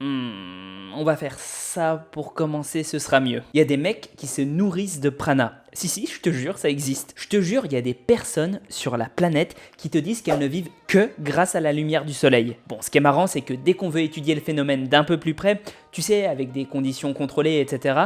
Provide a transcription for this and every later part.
On va faire ça pour commencer, ce sera mieux. Il y a des mecs qui se nourrissent de prana. Si, je te jure, ça existe. Je te jure, il y a des personnes sur la planète qui te disent qu'elles ne vivent que grâce à la lumière du soleil. Bon, ce qui est marrant, c'est que dès qu'on veut étudier le phénomène d'un peu plus près, tu sais, avec des conditions contrôlées, etc.,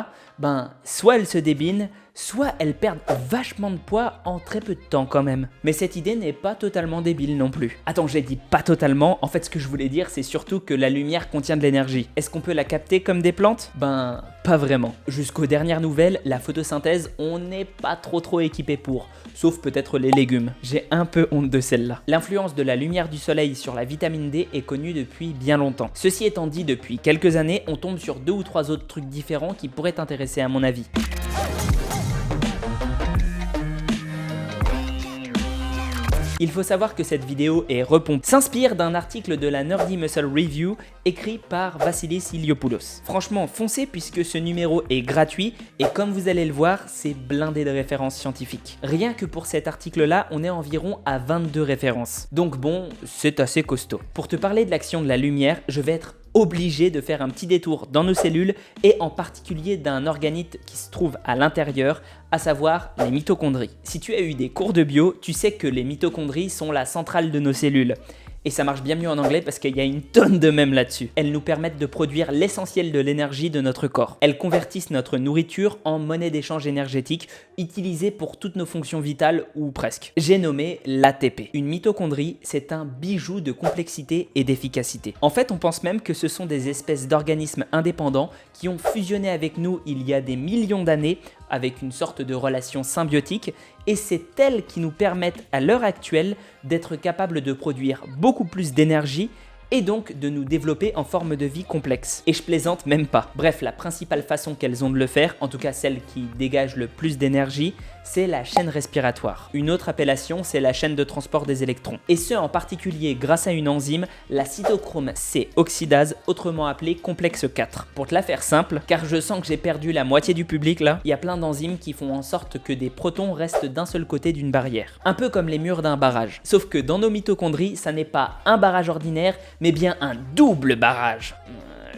soit elles se débinent, soit elles perdent vachement de poids en très peu de temps quand même. Mais cette idée n'est pas totalement débile non plus. Attends, j'ai dit pas totalement, en fait ce que je voulais dire c'est surtout que la lumière contient de l'énergie. Est-ce qu'on peut la capter comme des plantes ? Pas vraiment. Jusqu'aux dernières nouvelles, la photosynthèse, on n'est pas trop équipé pour. Sauf peut-être les légumes. J'ai un peu honte de celle-là. L'influence de la lumière du soleil sur la vitamine D est connue depuis bien longtemps. Ceci étant dit, depuis quelques années, on tombe sur 2 ou 3 autres trucs différents qui pourraient t'intéresser à mon avis. Il faut savoir que cette vidéo est repompée. S'inspire d'un article de la Nerdy Muscle Review écrit par Vassilis Iliopoulos. Franchement, foncez puisque ce numéro est gratuit et comme vous allez le voir, c'est blindé de références scientifiques. Rien que pour cet article-là, on est environ à 22 références. Donc bon, c'est assez costaud. Pour te parler de l'action de la lumière, je vais être obligé de faire un petit détour dans nos cellules et en particulier d'un organite qui se trouve à l'intérieur, à savoir les mitochondries. Si tu as eu des cours de bio, tu sais que les mitochondries sont la centrale de nos cellules. Et ça marche bien mieux en anglais parce qu'il y a une tonne de mèmes là-dessus. Elles nous permettent de produire l'essentiel de l'énergie de notre corps. Elles convertissent notre nourriture en monnaie d'échange énergétique utilisée pour toutes nos fonctions vitales ou presque. J'ai nommé l'ATP. Une mitochondrie, c'est un bijou de complexité et d'efficacité. En fait, on pense même que ce sont des espèces d'organismes indépendants qui ont fusionné avec nous il y a des millions d'années avec une sorte de relation symbiotique et c'est elles qui nous permettent à l'heure actuelle d'être capables de produire beaucoup plus d'énergie et donc de nous développer en forme de vie complexe. Et je plaisante même pas. Bref, la principale façon qu'elles ont de le faire, en tout cas celle qui dégage le plus d'énergie, c'est la chaîne respiratoire. Une autre appellation, c'est la chaîne de transport des électrons. Et ce, en particulier grâce à une enzyme, la cytochrome C oxydase, autrement appelée complexe 4. Pour te la faire simple, car je sens que j'ai perdu la moitié du public là, il y a plein d'enzymes qui font en sorte que des protons restent d'un seul côté d'une barrière. Un peu comme les murs d'un barrage. Sauf que dans nos mitochondries, ça n'est pas un barrage ordinaire, mais bien un double barrage.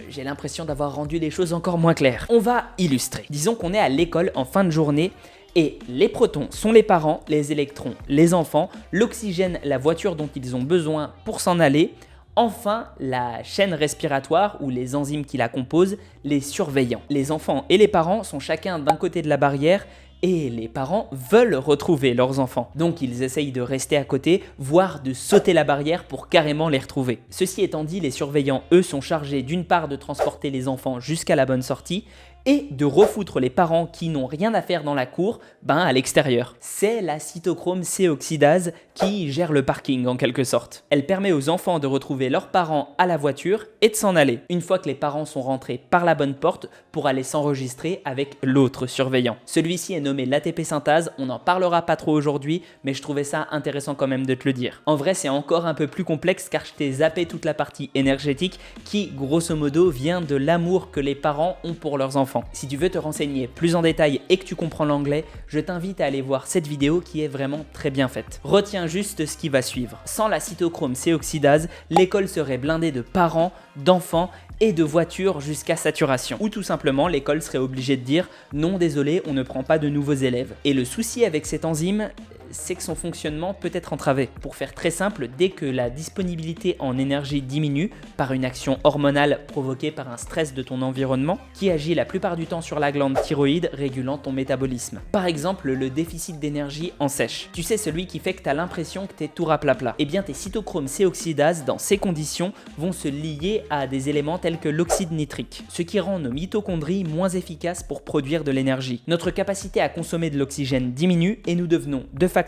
J'ai l'impression d'avoir rendu les choses encore moins claires. On va illustrer. Disons qu'on est à l'école en fin de journée et les protons sont les parents, les électrons les enfants, l'oxygène la voiture dont ils ont besoin pour s'en aller, enfin la chaîne respiratoire ou les enzymes qui la composent, les surveillants. Les enfants et les parents sont chacun d'un côté de la barrière et les parents veulent retrouver leurs enfants. Donc ils essayent de rester à côté, voire de sauter la barrière pour carrément les retrouver. Ceci étant dit, les surveillants, eux, sont chargés d'une part de transporter les enfants jusqu'à la bonne sortie et de refoutre les parents qui n'ont rien à faire dans la cour, à l'extérieur. C'est la cytochrome C oxydase qui gère le parking en quelque sorte. Elle permet aux enfants de retrouver leurs parents à la voiture et de s'en aller, une fois que les parents sont rentrés par la bonne porte pour aller s'enregistrer avec l'autre surveillant. Celui-ci est nommé l'ATP synthase, on n'en parlera pas trop aujourd'hui, mais je trouvais ça intéressant quand même de te le dire. En vrai, c'est encore un peu plus complexe car je t'ai zappé toute la partie énergétique qui, grosso modo, vient de l'amour que les parents ont pour leurs enfants. Si tu veux te renseigner plus en détail et que tu comprends l'anglais, je t'invite à aller voir cette vidéo qui est vraiment très bien faite. Retiens juste ce qui va suivre. Sans la cytochrome C oxydase, l'école serait blindée de parents, d'enfants et de voitures jusqu'à saturation. Ou tout simplement, l'école serait obligée de dire « Non, désolé, on ne prend pas de nouveaux élèves ». Et le souci avec cette enzyme, c'est que son fonctionnement peut être entravé. Pour faire très simple, dès que la disponibilité en énergie diminue par une action hormonale provoquée par un stress de ton environnement, qui agit la plupart du temps sur la glande thyroïde régulant ton métabolisme. Par exemple, le déficit d'énergie en sèche. Tu sais, celui qui fait que tu as l'impression que tu es tout raplapla. Eh bien, tes cytochromes C oxydase, dans ces conditions, vont se lier à des éléments tels que l'oxyde nitrique, ce qui rend nos mitochondries moins efficaces pour produire de l'énergie. Notre capacité à consommer de l'oxygène diminue et nous devenons de facto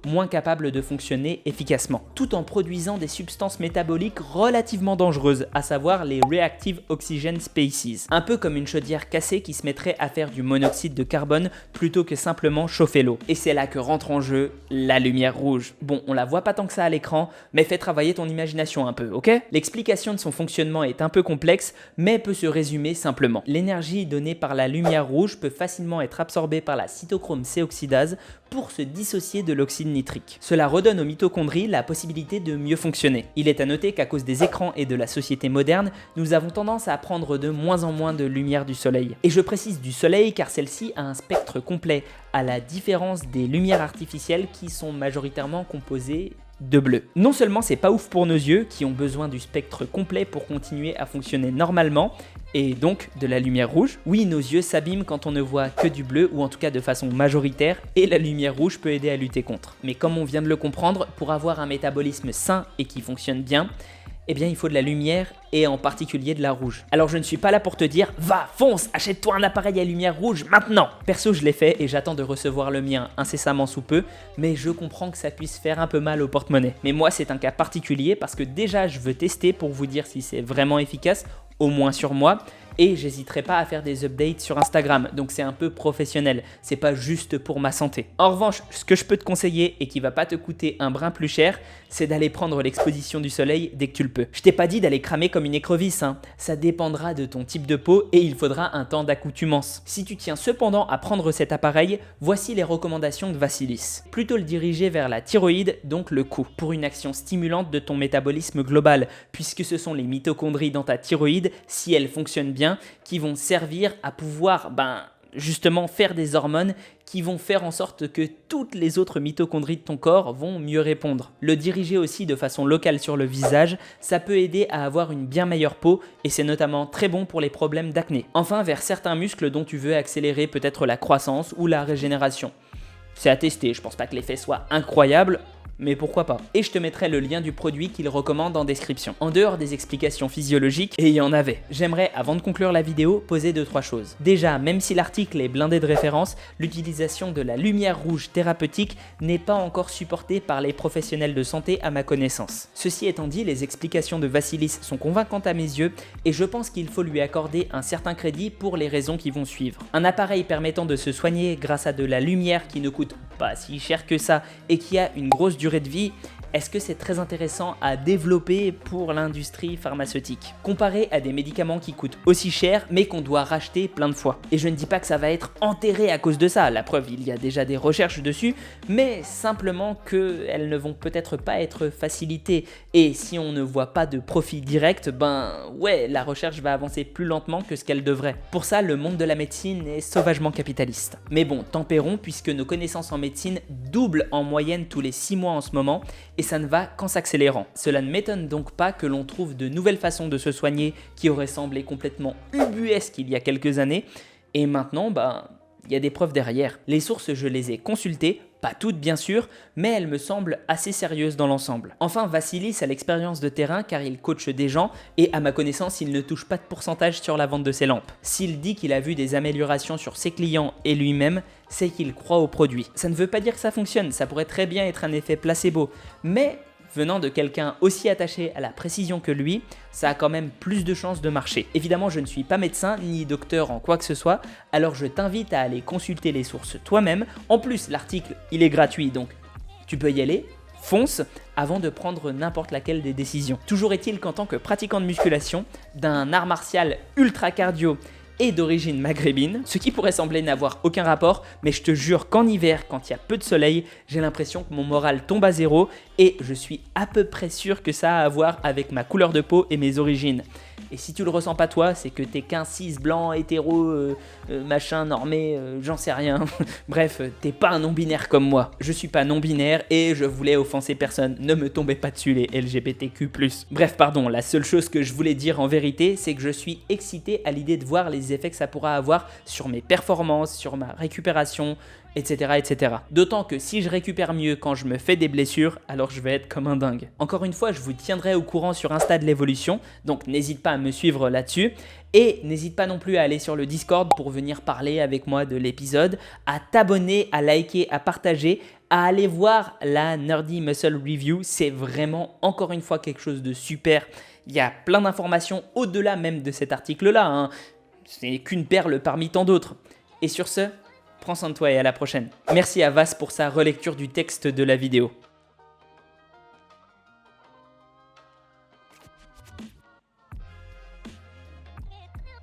moins capables de fonctionner efficacement, tout en produisant des substances métaboliques relativement dangereuses, à savoir les Reactive Oxygen Species. Un peu comme une chaudière cassée qui se mettrait à faire du monoxyde de carbone plutôt que simplement chauffer l'eau. Et c'est là que rentre en jeu la lumière rouge. Bon, on la voit pas tant que ça à l'écran, mais fais travailler ton imagination un peu, ok? L'explication de son fonctionnement est un peu complexe, mais peut se résumer simplement. L'énergie donnée par la lumière rouge peut facilement être absorbée par la cytochrome C oxydase pour se dissocier de l'oxyde nitrique. Cela redonne aux mitochondries la possibilité de mieux fonctionner. Il est à noter qu'à cause des écrans et de la société moderne, nous avons tendance à prendre de moins en moins de lumière du soleil. Et je précise du soleil car celle-ci a un spectre complet, à la différence des lumières artificielles qui sont majoritairement composées de bleu. Non seulement c'est pas ouf pour nos yeux qui ont besoin du spectre complet pour continuer à fonctionner normalement, et donc de la lumière rouge. Oui, nos yeux s'abîment quand on ne voit que du bleu, ou en tout cas de façon majoritaire, et la lumière rouge peut aider à lutter contre. Mais comme on vient de le comprendre, pour avoir un métabolisme sain et qui fonctionne bien, eh bien il faut de la lumière et en particulier de la rouge. Alors je ne suis pas là pour te dire « Va, fonce, achète-toi un appareil à lumière rouge maintenant !» Perso je l'ai fait et j'attends de recevoir le mien incessamment sous peu, mais je comprends que ça puisse faire un peu mal au porte-monnaie. Mais moi c'est un cas particulier parce que déjà je veux tester pour vous dire si c'est vraiment efficace, au moins sur moi, et j'hésiterai pas à faire des updates sur Instagram, donc c'est un peu professionnel, c'est pas juste pour ma santé. En revanche, ce que je peux te conseiller et qui va pas te coûter un brin plus cher, c'est d'aller prendre l'exposition du soleil dès que tu le peux. Je t'ai pas dit d'aller cramer comme une écrevisse, hein. Ça dépendra de ton type de peau et il faudra un temps d'accoutumance. Si tu tiens cependant à prendre cet appareil, voici les recommandations de Vasilis. Plutôt le diriger vers la thyroïde, donc le cou, pour une action stimulante de ton métabolisme global, puisque ce sont les mitochondries dans ta thyroïde, si elles fonctionnent bien, qui vont servir à pouvoir justement faire des hormones qui vont faire en sorte que toutes les autres mitochondries de ton corps vont mieux répondre. Le diriger aussi de façon locale sur le visage, ça peut aider à avoir une bien meilleure peau et c'est notamment très bon pour les problèmes d'acné. Enfin, vers certains muscles dont tu veux accélérer peut-être la croissance ou la régénération. C'est à tester, je pense pas que l'effet soit incroyable, mais pourquoi pas. Et je te mettrai le lien du produit qu'il recommande en description. En dehors des explications physiologiques, et il y en avait, j'aimerais, avant de conclure la vidéo, poser 2-3 choses. Déjà, même si l'article est blindé de références, l'utilisation de la lumière rouge thérapeutique n'est pas encore supportée par les professionnels de santé à ma connaissance. Ceci étant dit, les explications de Vasilis sont convaincantes à mes yeux, et je pense qu'il faut lui accorder un certain crédit pour les raisons qui vont suivre. Un appareil permettant de se soigner grâce à de la lumière qui ne coûte pas si cher que ça, et qui a une grosse durée de vie, est-ce que c'est très intéressant à développer pour l'industrie pharmaceutique, comparé à des médicaments qui coûtent aussi cher mais qu'on doit racheter plein de fois? Et je ne dis pas que ça va être enterré à cause de ça, la preuve, il y a déjà des recherches dessus, mais simplement qu'elles ne vont peut-être pas être facilitées, et si on ne voit pas de profit direct, ouais, la recherche va avancer plus lentement que ce qu'elle devrait. Pour ça, le monde de la médecine est sauvagement capitaliste. Mais bon, tempérons, puisque nos connaissances en médecine doublent en moyenne tous les 6 mois en ce moment, et ça ne va qu'en s'accélérant. Cela ne m'étonne donc pas que l'on trouve de nouvelles façons de se soigner qui auraient semblé complètement ubuesques il y a quelques années, et maintenant, il y a des preuves derrière. Les sources, je les ai consultées, pas toutes bien sûr, mais elles me semblent assez sérieuses dans l'ensemble. Enfin, Vasilis a l'expérience de terrain car il coach des gens et à ma connaissance, il ne touche pas de pourcentage sur la vente de ses lampes. S'il dit qu'il a vu des améliorations sur ses clients et lui-même, c'est qu'il croit au produit. Ça ne veut pas dire que ça fonctionne, ça pourrait très bien être un effet placebo, mais venant de quelqu'un aussi attaché à la précision que lui, ça a quand même plus de chances de marcher. Évidemment, je ne suis pas médecin ni docteur en quoi que ce soit, alors je t'invite à aller consulter les sources toi-même. En plus, l'article, il est gratuit, donc tu peux y aller, fonce, avant de prendre n'importe laquelle des décisions. Toujours est-il qu'en tant que pratiquant de musculation, d'un art martial ultra cardio et d'origine maghrébine, ce qui pourrait sembler n'avoir aucun rapport, mais je te jure qu'en hiver, quand il y a peu de soleil, j'ai l'impression que mon moral tombe à zéro et je suis à peu près sûr que ça a à voir avec ma couleur de peau et mes origines. Et si tu le ressens pas toi, c'est que t'es qu'un cis blanc, hétéro, machin, normé, j'en sais rien. Bref, t'es pas un non-binaire comme moi. Je suis pas non-binaire et je voulais offenser personne. Ne me tombez pas dessus les LGBTQ+. Bref, pardon, la seule chose que je voulais dire en vérité, c'est que je suis excité à l'idée de voir les effets que ça pourra avoir sur mes performances, sur ma récupération, etc. etc. D'autant que si je récupère mieux quand je me fais des blessures, alors je vais être comme un dingue. Encore une fois, je vous tiendrai au courant sur Insta de l'évolution, donc n'hésite pas à me suivre là-dessus. Et n'hésite pas non plus à aller sur le Discord pour venir parler avec moi de l'épisode, à t'abonner, à liker, à partager, à aller voir la Nerdy Muscle Review. C'est vraiment encore une fois quelque chose de super. Il y a plein d'informations au-delà même de cet article-là, hein. C'est qu'une perle parmi tant d'autres. Et sur ce, prends soin de toi et à la prochaine. Merci à Vas pour sa relecture du texte de la vidéo.